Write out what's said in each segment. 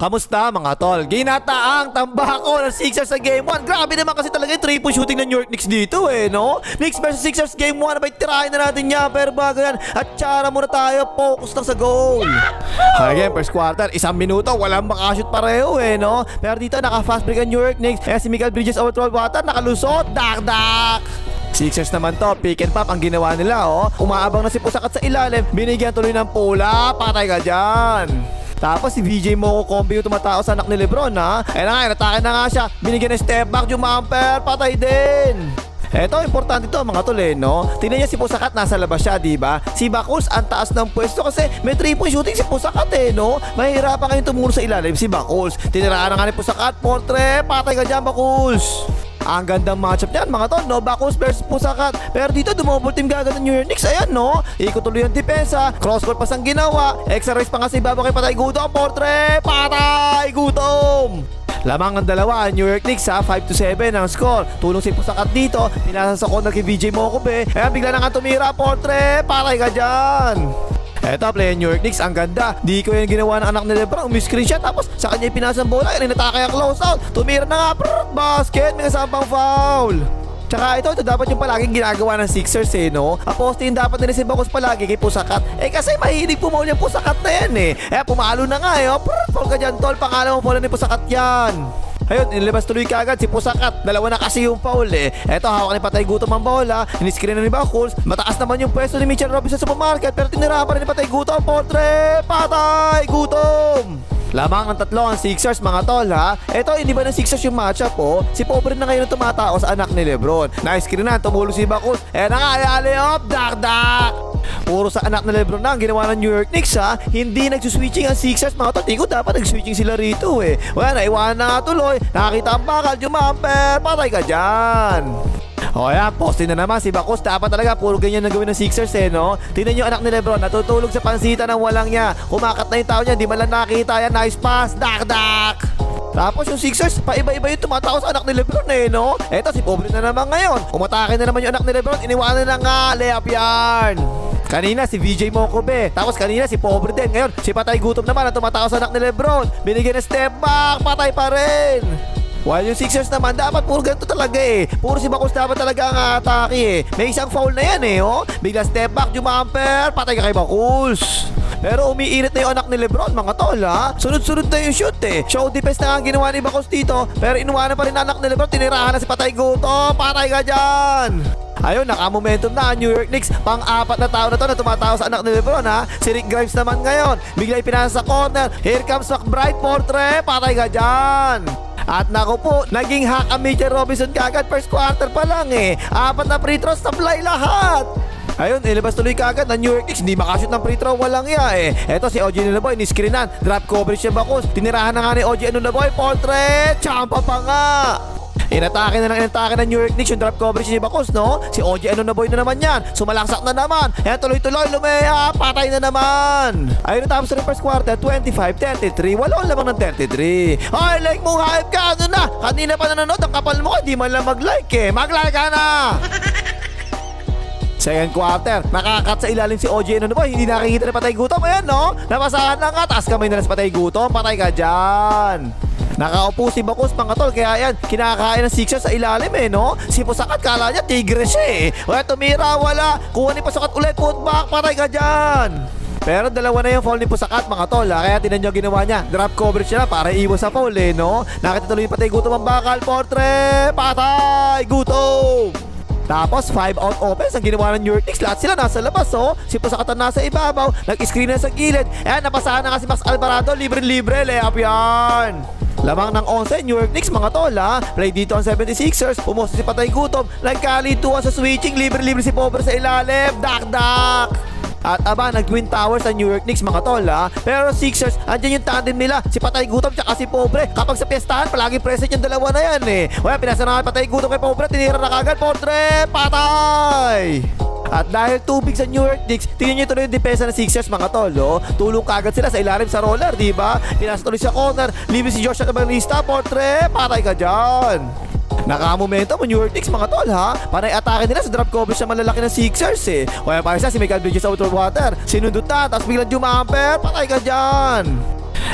Kamusta mga tol? Ginata ang tambako ng Sixers sa Game 1. Grabe naman kasi talaga yung 3-point shooting ng New York Knicks dito no? Knicks versus Sixers Game 1. Abay, tirahin na natin yan. Pero bago yan, at tsara muna tayo. Focus lang sa goal. Again, first quarter, 1 minuto. Walang makashoot pareho no? Pero dito, naka-fast break ang New York Knicks. Si Mikal Bridges overthrow water. Nakalusot. Dak-dak. Sixers naman to, pick and pop ang ginawa nila Umaabang na si Pusakat sa ilalim. Binigyan tuloy ng pula. Patay ka dyan. Tapos si VJ Moko Combi yung tumatao sa anak ni Lebron Ayun na nga, inatake na nga siya. Binigyan ng step back, jumamper, patay din. Eto, importante to mga tol no? Tingnan niya si Pusakat, nasa labas siya, diba? Si Bakuls, ang taas ng pwesto kasi may 3-point shooting si Pusakat no? Mahihirapan kayong tumuro sa ilalim si Bakuls. Tiniraan na nga ni Pusakat, portre, patay ka dyan Bakuls. Ang gandang matchup niyan mga tol, no? Bakuls versus Pusakat. Pero dito, dumobol team gagad ng New York Knicks. Ayan, no? Ikot tuloy ang depensa. Cross-court pas ang ginawa. Extra race pa nga sa ibabaw kay Patay Gutom. Portre! Patay! Gutom! Lamang ang dalawa, New York Knicks 5-7 ang score. Tulong si Pusakat dito. Pinasa sa corner kay VJ Mokobe. Ayan, bigla na nga tumira. Portre! Patay ka dyan! Eto, play New York Knicks, ang ganda. Di ko yung ginawa ng anak ni Lebron. Umiscreen siya, tapos sa kanya pinasang bola. Yan, inatake ang close out. Tumira na nga, basket. May kasampang foul. Tsaka ito dapat yung palaging ginagawa ng Sixers no? Apostin dapat nila si Bakuls palagi kay Pusakat. Kasi mahilig pumaul yung Pusakat na yan pumalo na nga foul ka dyan tol. Pangalan mo foul ni Pusakat yan. Ayun, inilabas tuloy kaagad si Pusakat. Dalawa na kasi yung foul Eto, hawak ni Patay Gutom ang bola. Iniskrin na ni Bakuls. Mataas naman yung pwesto ni Mitchell Robinson sa supermarket. Pero tinirahan pa rin ni Patay Gutom. Portre! Patay! Gutom! Lamang ang tatlo ang Sixers mga tol Eto, hindi ba ng Sixers yung matchup Si Pobre na ngayon tumatao sa anak ni Lebron. Nice-screen na, tumulong si Bakuls. Na nga, alley-oop, dak-dak! Puro sa anak ni Lebron na ang ginawa ng New York Knicks Hindi nagsuswitching ang Sixers mga tol. Tingko dapat nag-switching sila rito Wala, naiwanan na nga tuloy. Nakakita ang bakal, jumamper, patay ka dyan. Ayan, posting na naman si Bakuls. Dapat talaga puro ganyan na gawin ng Sixers no? Tingnan nyo anak ni Lebron, natutulog sa pansita ng walang niya. Kumakat na yung tao niya, di man lang nakita yan. Nice pass, dak-dak. Tapos yung Sixers, paiba-iba yung tumatao sa anak ni Lebron no? Eto, si Pobre na naman ngayon. Umatake na naman yung anak ni Lebron. Iniwanan na nga, layup yarn. Kanina si VJ Mokobe. Tapos kanina si Pobre din. Ngayon, si Patay Gutom naman ang tumatao sa anak ni Lebron. Binigyan ng step back, patay pa rin. While yung Sixers naman, dapat puro ganito talaga Puro si Bakuls dapat talaga ang atake May isang foul na yan Bigla step back, jumamper, patay ka kay Bakuls. Pero umiinit na yung anak ni Lebron mga tol Sunod-sunod na yung shoot Show defense na ang ginawa ni Bakuls dito. Pero inuwanan pa rin anak ni Lebron. Tinirahan na si Patay Gutom. Patay ka dyan. Ayun, naka-momentum na ang New York Knicks. Pang-apat na tao na to na tumatao sa anak ni Lebron Si Rick Grimes naman ngayon. Bigla ipinasa sa corner. Here comes McBride, portre. Patay ka dyan. At naku po, naging hack ang Mitchell Robinson kagad. First quarter pa lang 4 na free throws, sablay lahat. Ayun, ilabas tuloy kagad ng New York Knicks. Hindi makashoot ng free throw, walang Eto si OG Anunoby, niskrinan. Drop coverage siya Bakuls. Tinirahan na nga ni OG Anunoby, portre. Champa pa nga. Inatake ng New York Knicks yung drop coverage ni Bakuls no? Si OG Anunoby na naman yan. Sumalaksak na naman. Tuloy-tuloy, lumeha. Patay na naman. Ayun, tapos sa first quarter, 25-33. Walang lamang ng 33. Ay, like mo, hype ka. Ano na? Kanina pa nanonood. Ang kapal mo, hindi man lang mag-like Mag-like ka na. Second quarter, nakakat sa ilalim si OG Anunoby. Hindi nakikita na Patay Gutom. Ayan no? Napasahan na nga. Taas kamay na sa Patay Gutom. Patay ka dyan. Nakaupo si Bakuls mga tol. Kaya yan, kinakain ng Sixers sa ilalim no? Si Pusakat kala niya tigre siya Wala, tumira, wala. Kuha ni Pusakat ulit, putback, patay ka dyan. Pero dalawa na yung foul ni Pusakat mga tol Kaya tinan nyo ginawa niya. Drop coverage siya para iwas sa foul no? Nakita tuloy yung Patay Gutom ang bakal, portre. Patay, Gutom. Tapos 5 out offense ang ginawa ng New York Knicks. Lahat sila nasa labas Si Pusakat nasa ibabaw. Nag-screen na sa gilid. Napasahan na nga si Max Alvarado. Libre-libre, layup yan. Lamang ng 11 New York Knicks mga tol Play dito ang 76ers. Pumosto si Patay Gutom. Nagkalituan sa switching. Libre-libre si Pobre sa ilalim. Dak-dak. At nag-twin towers ang New York Knicks mga tol Pero Sixers, andyan yung tandem nila. Si Patay Gutom tsaka si Pobre. Kapag sa piyestahan, palagi present yung dalawa na yan Wala, pinasa na Patay Gutom kay Pobre. Tinira na kagad, Portre. Patay. At dahil tubig sa New York Knicks, tingnan nyo tuloy yung depensa ng Sixers mga tol Tulong kagad sila sa ilalim sa roller, diba? Pinasa tuloy sa corner. Libre si Josh Evangelista, portre. Patay ka dyan. Naka-momentum ang New York Knicks mga tol Panay atake nila sa drop coverage na malalaki ng Sixers Kaya para sa si Mikal Bridges out of water. Sinundot na, tapos biglang jumamper. Patay ka dyan.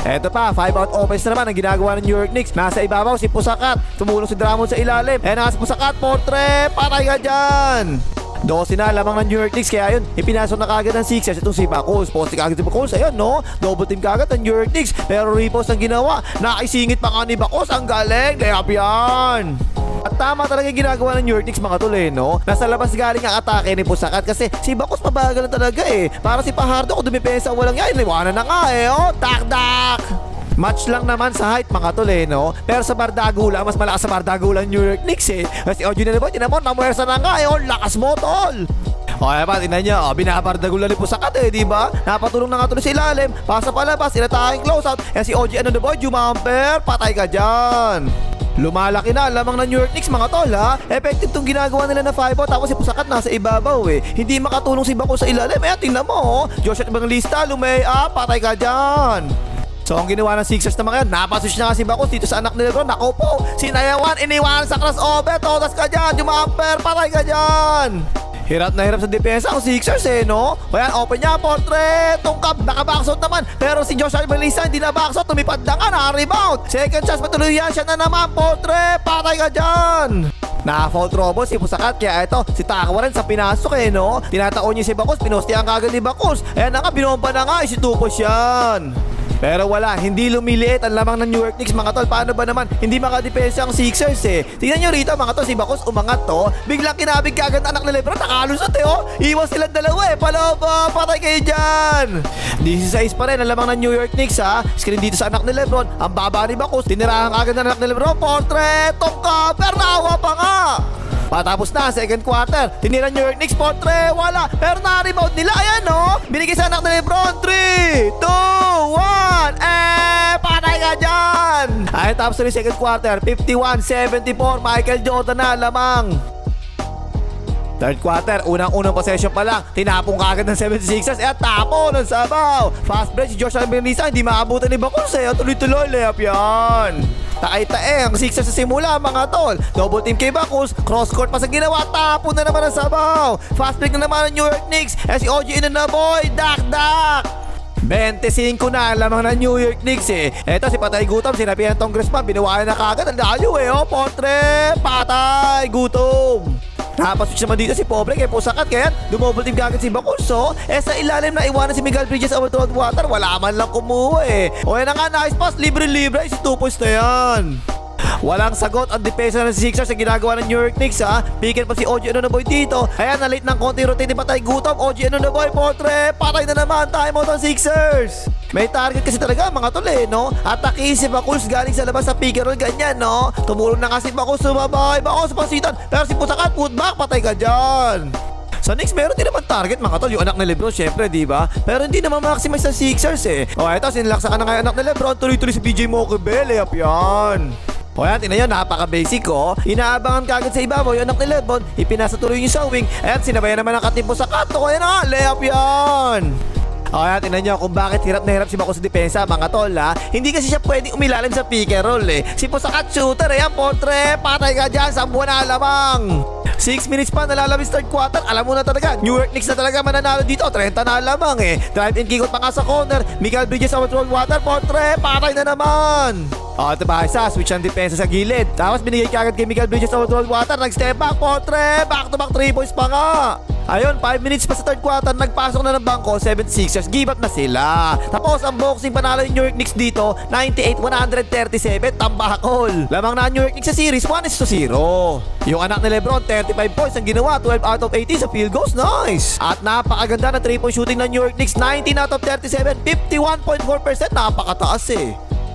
Eto pa, 5 out offense na naman ang ginagawa ng New York Knicks. Nasa ibabaw si Pusakat, tumulong si Drummond sa ilalim. Nasa Pusakat, portre, patay ka dyan. 12 na lamang ng New York Knicks, kaya yun, ipinasok na kagad ng Sixers itong si Bakus. Poste kagad si Bakus, ayun no, double team kagad ng New York Knicks. Pero repost ang ginawa, nakisingit pa nga ni Bakus, ang galing, layup yan. At tama talaga yung ginagawa ng New York Knicks mga tol no. Nasa labas galing ang atake ni Pusakat kasi si Bakus mabagal na talaga Para si Fajardo kung dumipensa walang yan, liwanan na nga tak-dak. Match lang naman sa height mga tol no. Pero sa Bardagula, mas malakas sa Bardagula ng New York Knicks Kasi OG na naman, tinamon, namuwersa na nga lakas mo tol. Okay pa, tingnan nyo, binabardagula ni Pusakat diba? Napatulong na nga tuloy sa ilalim, pasa palabas, inataking closeout. Si OG ano na boy, jumamper, patay ka dyan. Lumalaki na lamang ng New York Knicks mga tol Effective tong ginagawa nila na 5-out. Tapos si Pusakat nasa ibabaw Hindi makatulong si Bakus sa ilalim. Tingnan mo Josh at Evangelista lumay-up, patay ka dyan. So ang ginawa ng Sixers naman ngayon, napaswitch na nga si Bakus dito sa anak ni Lebron. Nako po, sinayawan, iniwanan sa crossover, totas ka dyan, jumamper, patay ka dyan. Hirap na hirap sa depensa ang Sixers no. Kaya open niya, portrait, tungkap, nakabackshoot naman. Pero si Josh Melissa hindi na backshoot, tumipad na nga, naka-rebound. Second chance, patuloy yan, siya na naman, portrait, patay ka dyan. Na-foul trouble si Pusakat, kaya ito, si Takawa rin sa pinasok no. Tinataon niya si Bakus, pinustihan kagad ni Bakus. Ayan na nga, binomba na nga, isitupos yan. Pero wala, hindi lumiliit ang lamang ng New York Knicks mga tol. Paano ba naman hindi makadepensa ang Sixers Tingnan nyo rito mga tol, si Bakus umangat biglang kinabig kagad anak ni Lebron, nakalusot Iwas silang dalawa palobo, patay kayo dyan. 16 pa rin ang lamang ng New York Knicks Screen dito sa anak ni Lebron, ang baba ni Bakus, tinirahan agad ng anak ni Lebron, portrait, tongka, pernawa pa nga. Patapos na, second quarter, tinira New York Knicks, portrait, wala. Pero na-rebound nila, ayan binigay sa anak ni Lebron, 3, 2, 1, patay ka dyan. Ay, tapos na yung second quarter, 51-74, Michael Jordan na lamang. Third quarter, unang-unang possession pa lang, tinapong kagad ng 76ers tapo ng sabaw. Fast break si Josh Melissa, hindi maabutan ni Bakus tuloy-tuloy, layup yan. Tae-tae ang Sixers sa simula mga tol. Double team kay Bakus, cross court pa sa ginawa, tapo na naman ang sabaw. Fast break na naman ng New York Knicks. Si OG Anunoby, dak-dak. 25 na lamang ng New York Knicks Eto si Patay Gutom, sinabihan ng congressman, binawayan na kagad ang layo portre, patay, gutom. Napaswitch naman dito si Pobre kay Pusakat, kaya dumouble team kagad si Bakus sa ilalim na iwanan si Miguel Bridges over to water, wala man lang kumuha O yan na nga, nice pass, libre-libre, si 2 points na yan. Walang sagot ang depensa ng Sixers sa ginagawa ng New York Knicks Pick and pop si OG Anunoby dito. Ayan, na late ng konti rotate ni Patay Gutom. OG Anunoby, portrait, patay na naman, time out ang Sixers. May target kasi talaga mga tol no. Atake si Bakus galing sa labas sa pick and roll, ganyan no. Tumulong na nga si Bakus, sumabay, Bakus pasitan. Pero si Pusakat, putback, patay ka dyan. Sa Knicks, meron din naman target mga tol, yung anak ni Lebron, syempre, di ba? Pero hindi naman maximize sa Sixers O eto, sinilaksa ka na nga yung anak ni Lebron, tuloy-tuloy si PJ Mokebel, layup yan. O yan, tingnan nyo, napaka-basic Inaabangan kagad sa ibabaw yung anak ni Lebron, ipinasa tuloy yung sa wing, at sinabayan naman ang katimpo sa kato, kaya na nga, layup yan. O yan, tingnan nyo kung bakit hirap na hirap si Bakus sa depensa mga tol Hindi kasi siya pwedeng umilalim sa pick and roll Si Pusakat shooter, ayan, portrait, patay ka dyan, sa buwan na lamang. 6 minutes pa nalalabis third quarter. Alam mo na talaga, New York Knicks na talaga mananalo dito. 30 na lamang Drive and kick out pa nga sa corner. Miguel Bridges over to water, portrait, patay na naman. Ito ba isa, switch ang depensa sa gilid. Tapos binigay kagad kay Miguel Bridges over to water. Nag-step back, portrait, back to back 3 points pa nga. Ayun, 5 minutes pa sa third quarter, nagpasok na ng bangko, 76ers, give up na sila. Tapos ang boxing panalo ng New York Knicks dito, 98-137, tambakol. Lamang na ang New York Knicks sa series, 1-0. Yung anak ni Lebron, 35 points ang ginawa, 12 out of 18 sa field goals, nice. At napakaganda na 3-point shooting ng New York Knicks, 19 out of 37, 51.4%, napakataas